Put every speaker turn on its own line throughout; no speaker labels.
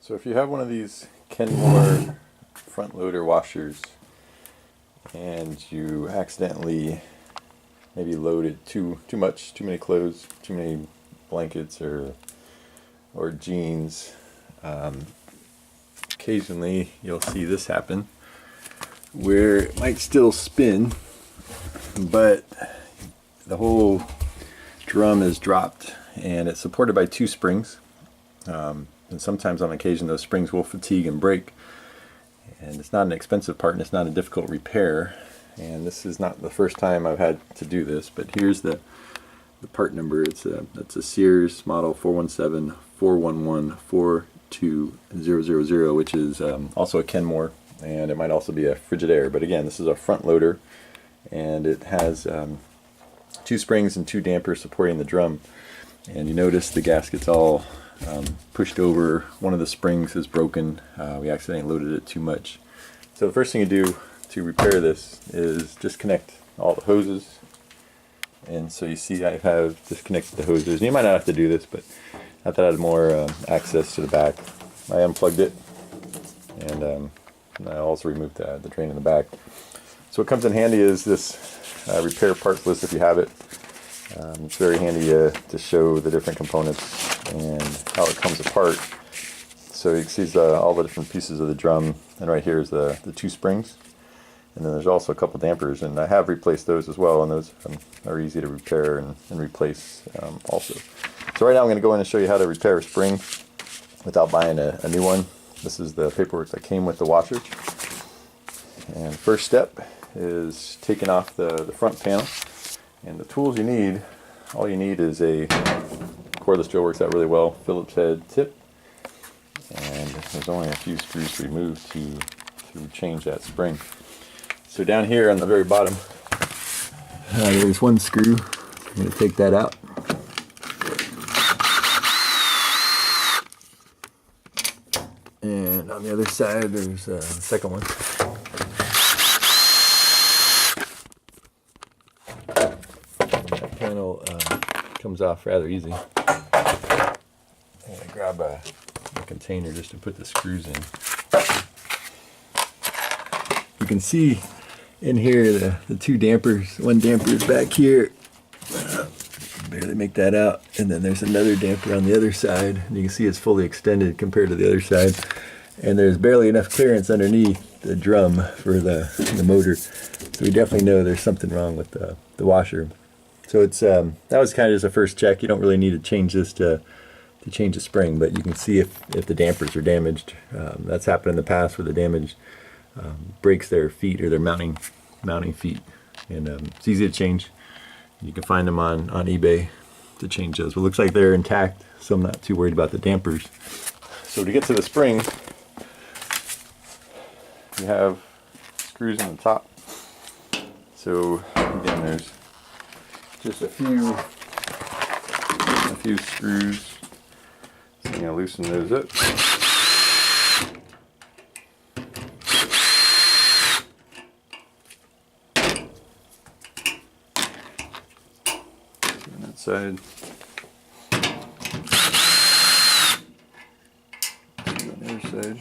So if you have one of these Kenmore front loader washers and you accidentally maybe loaded too many clothes, too many blankets or jeans, occasionally you'll see this happen where it might still spin, but the whole drum is dropped and it's supported by two springs. And sometimes on occasion those springs will fatigue and break, and it's not an expensive part and it's not a difficult repair, and this is not the first time I've had to do this. But here's the part number. It's a Sears model 417-411-42000, which is also a Kenmore, and it might also be a Frigidaire, but again this is a front loader, and it has two springs and two dampers supporting the drum. And you notice the gasket's all pushed over. One of the springs is broken. We accidentally loaded it too much. So the first thing you do to repair this is disconnect all the hoses. And so you see I have disconnected the hoses. And you might not have to do this, but I thought I had more access to the back. I unplugged it, and I also removed the drain in the back. So what comes in handy is this repair parts list if you have it. It's very handy to show the different components and how it comes apart. So you can see all the different pieces of the drum, and right here is the two springs, and then there's also a couple dampers, and I have replaced those as well, and those are easy to repair and replace also. So right now I'm going to go in and show you how to repair a spring without buying a new one. This is the paperwork that came with the washer, and first step is taking off the front panel. And the tools you need, all you need is a cordless drill, works out really well, Phillips head tip, and there's only a few screws to remove to change that spring. So down here on the very bottom, there's one screw. I'm going to take that out. And on the other side there's the second one. Panel comes off rather easy. I'm going to grab a container just to put the screws in. You can see in here the two dampers. One damper is back here. Barely make that out. And then there's another damper on the other side. And you can see it's fully extended compared to the other side. And there's barely enough clearance underneath the drum for the motor. So we definitely know there's something wrong with the washer. So it's that was kind of just a first check. You don't really need to change this to change the spring, but you can see if the dampers are damaged. That's happened in the past where the damage breaks their feet or their mounting feet, and it's easy to change. You can find them on eBay to change those. But it looks like they're intact, so I'm not too worried about the dampers. So to get to the spring, you have screws on the top. So again, there's just a few screws. So I'm going to loosen those up. On that side. On the other side.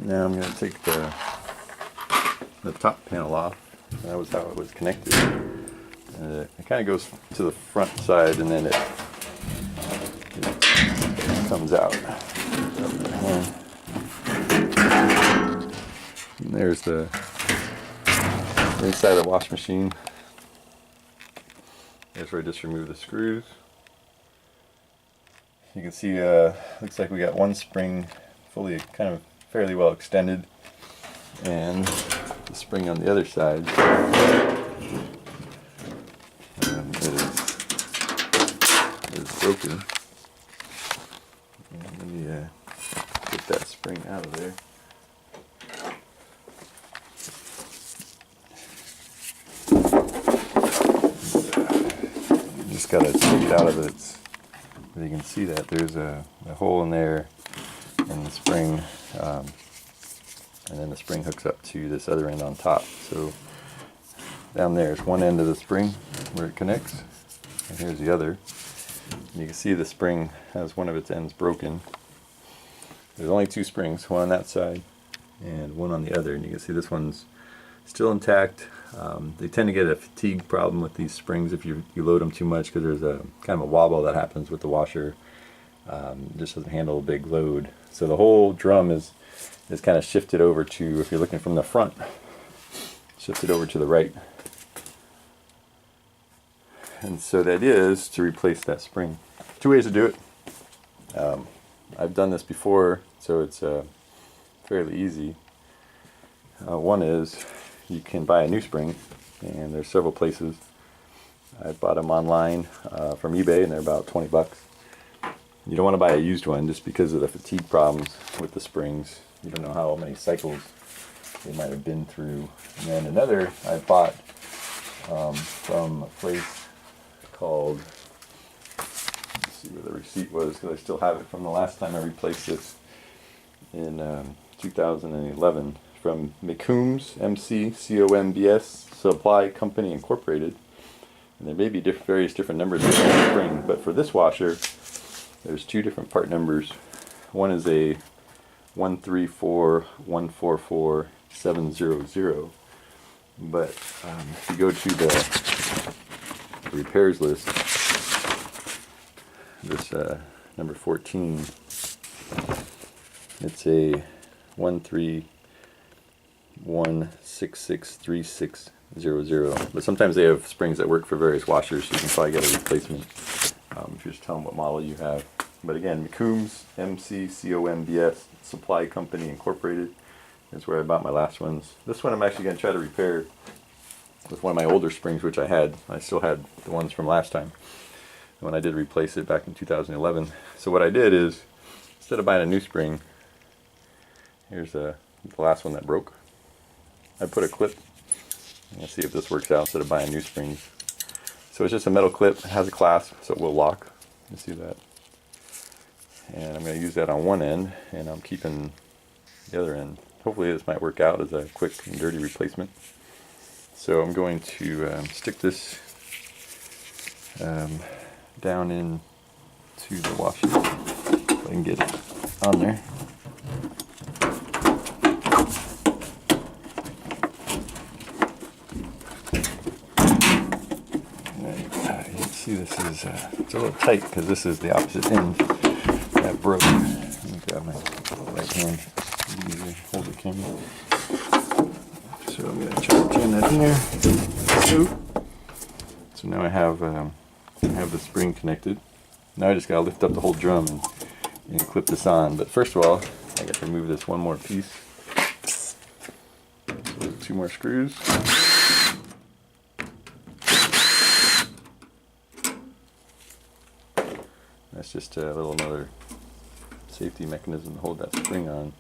Now I'm going to take the top panel off. That was how it was connected. It kind of goes to the front side and then it comes out. And there's the inside of the wash machine. There's where I just removed the screws. You can see looks like we got one spring fully kind of fairly well extended, and the spring on the other side is broken. And let me get that spring out of there. You just gotta take it out of it. You can see that there's a hole in there, and the spring and then the spring hooks up to this other end on top. So down there is one end of the spring where it connects, and here's the other. And you can see the spring has one of its ends broken. There's only two springs, one on that side and one on the other, and you can see this one's still intact. They tend to get a fatigue problem with these springs if you load them too much, because there's a kind of a wobble that happens with the washer. It just doesn't handle a big load. So the whole drum is kind of shifted over to, if you're looking from the front, shifted over to the right. And so the idea is to replace that spring. Two ways to do it. I've done this before, so it's fairly easy. One is you can buy a new spring, and there's several places. I bought them online from eBay, and they're about 20 bucks. You don't want to buy a used one just because of the fatigue problems with the springs. You don't know how many cycles they might have been through. And then another I bought from a place called, let's see where the receipt was, because I still have it from the last time I replaced this in 2011, from McCombs, M-C-C-O-M-B-S Supply Company Incorporated. And there may be various different numbers of the spring, but for this washer there's two different part numbers. One is a 134144700, but if you go to the repairs list, this number 14, it's a 131663600. But sometimes they have springs that work for various washers, so you can probably get a replacement if you just tell them what model you have. But again, McCombs, M-C-C-O-M-B-S Supply Company Incorporated is where I bought my last ones. This one I'm actually going to try to repair with one of my older springs, which I still had the ones from last time when I did replace it back in 2011. So what I did is, instead of buying a new spring, here's the last one that broke. I put a clip. Let's see if this works out instead of buying new springs. So it's just a metal clip. It has a clasp, so it will lock. You see that? And I'm going to use that on one end, and I'm keeping the other end. Hopefully this might work out as a quick and dirty replacement. So I'm going to stick this down into the washer, if I can get it on there. See, this is it's a little tight because this is the opposite end that broke. Let me grab my right hand. Easier hold the camera. So I'm going to try to turn that in there. So now I have the spring connected. Now I just got to lift up the whole drum and clip this on. But first of all, I got to remove this one more piece. So two more screws. That's just a little another safety mechanism to hold that spring on.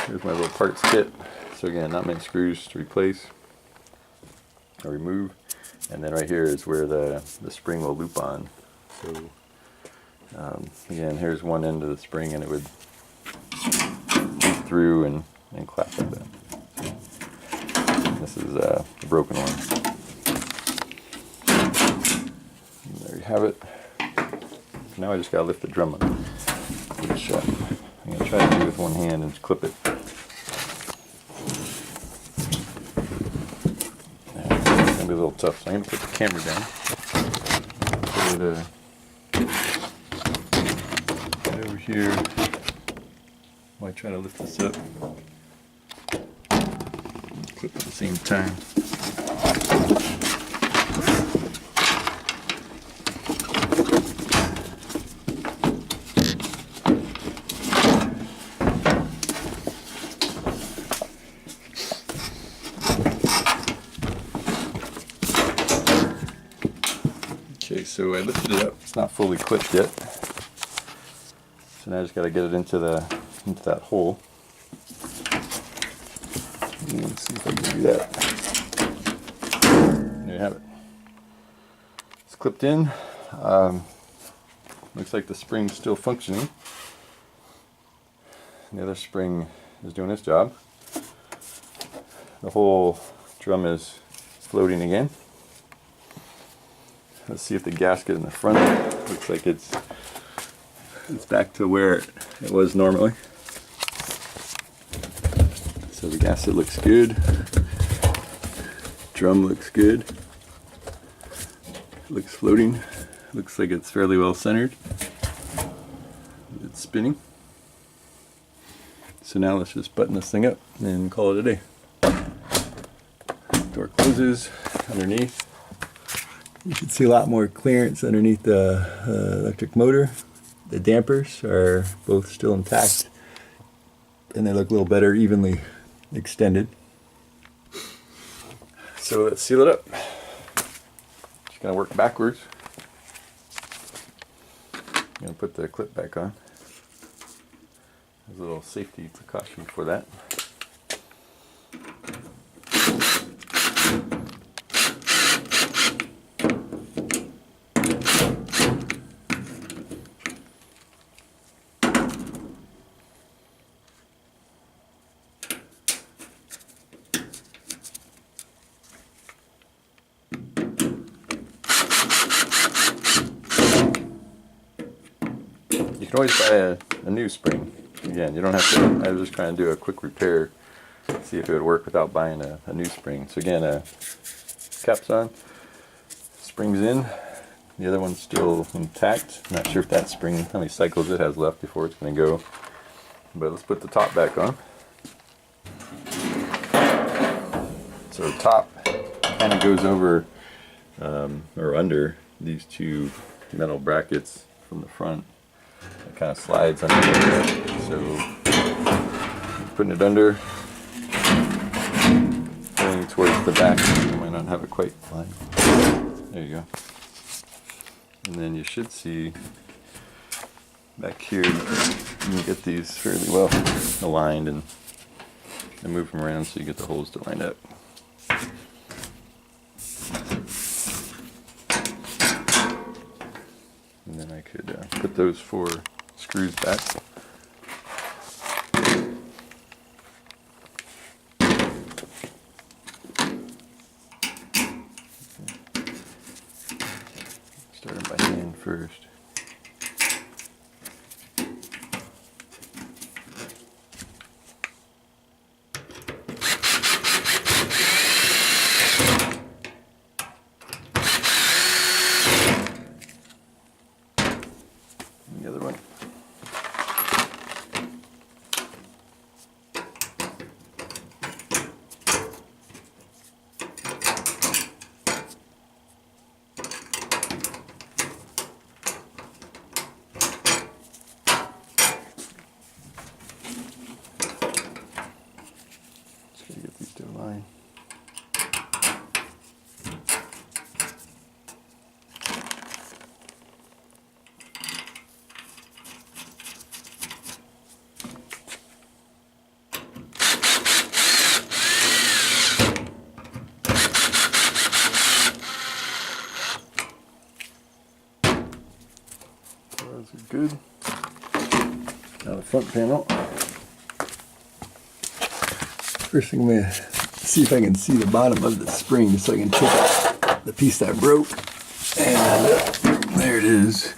Here's my little parts kit. So again, not many screws to replace or remove. And then right here is where the spring will loop on. So again, here's one end of the spring, and it would loop through and clasp like that. So this is the broken one. And there you have it. Now I just gotta lift the drum up, which I'm gonna try to do with one hand and clip it. It's gonna be a little tough, so I'm gonna put the camera down. Put it over here. Might try to lift this up. Clip at the same time. Okay, so I lifted it up. It's not fully clipped yet. So now I just got to get it into that hole. Let's see if I can do that. There you have it. It's clipped in. Looks like the spring's still functioning. The other spring is doing its job. The whole drum is floating again. Let's see if the gasket in the front looks like it's back to where it was normally. So the gasket looks good. Drum looks good. Looks floating. Looks like it's fairly well centered. It's spinning. So now let's just button this thing up and call it a day. Door closes underneath. You can see a lot more clearance underneath the electric motor. The dampers are both still intact and they look a little better, evenly extended. So let's seal it up. Just gonna work backwards. I'm gonna put the clip back on. There's a little safety precaution for that. You can always buy a new spring. Again, you don't have to, I was just trying to do a quick repair, see if it would work without buying a new spring. So again, cap's on, spring's in, the other one's still intact. Not sure if that spring, how many cycles it has left before it's going to go. But let's put the top back on. So the top kind of goes over or under these two metal brackets from the front. It kind of slides under there. So putting it under, going towards the back. You might not have it quite lined. There you go. And then you should see back here, you can get these fairly well aligned and move them around so you get the holes to line up. And then I could put those 4 screws back. Starting by hand first. The other one. Just gotta get these to align. Those are good. Now the front panel. First thing I'm going to see if I can see the bottom of the spring just so I can take out the piece that broke. And there it is.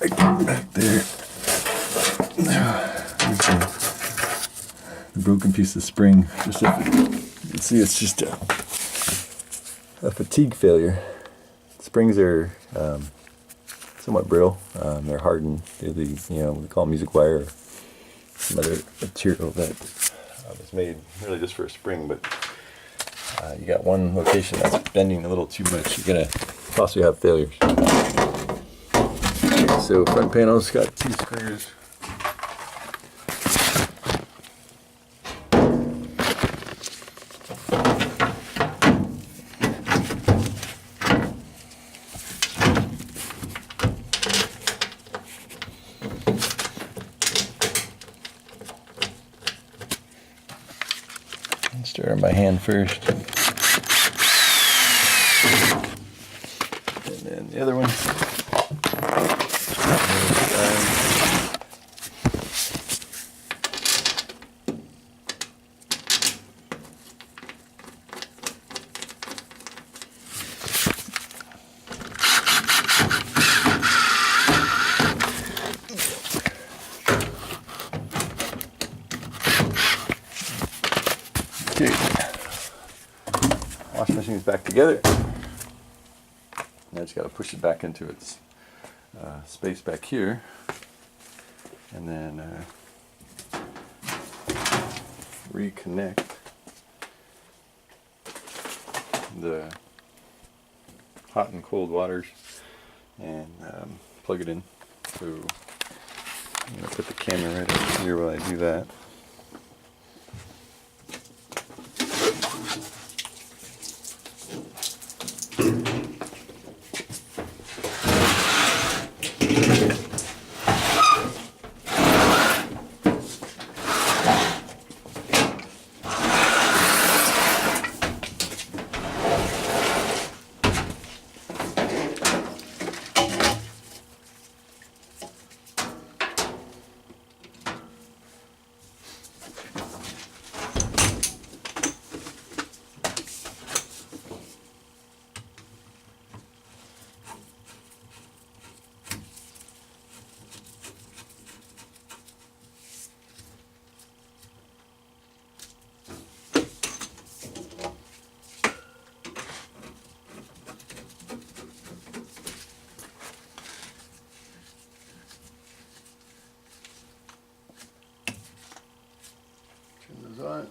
Back there. The broken piece of spring. Just you can see it's just a fatigue failure. Springs are somewhat brittle. They're hardened. They're the, we call them music wire or some other material that was made really just for a spring, but you got one location that's bending a little too much, you're going to possibly have failures. Okay, so front panel's got 2 screws. Stir them by hand first. And then the other one. Okay, washing machine is back together. Now I just got to push it back into its space back here, and then reconnect the hot and cold waters and plug it in. So I'm going to put the camera right up here while I do that. On.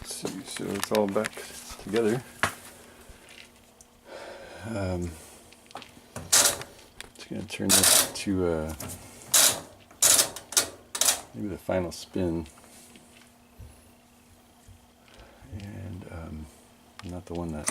Let's see, so it's all back together. Just going to turn this to maybe the final spin, and not the one that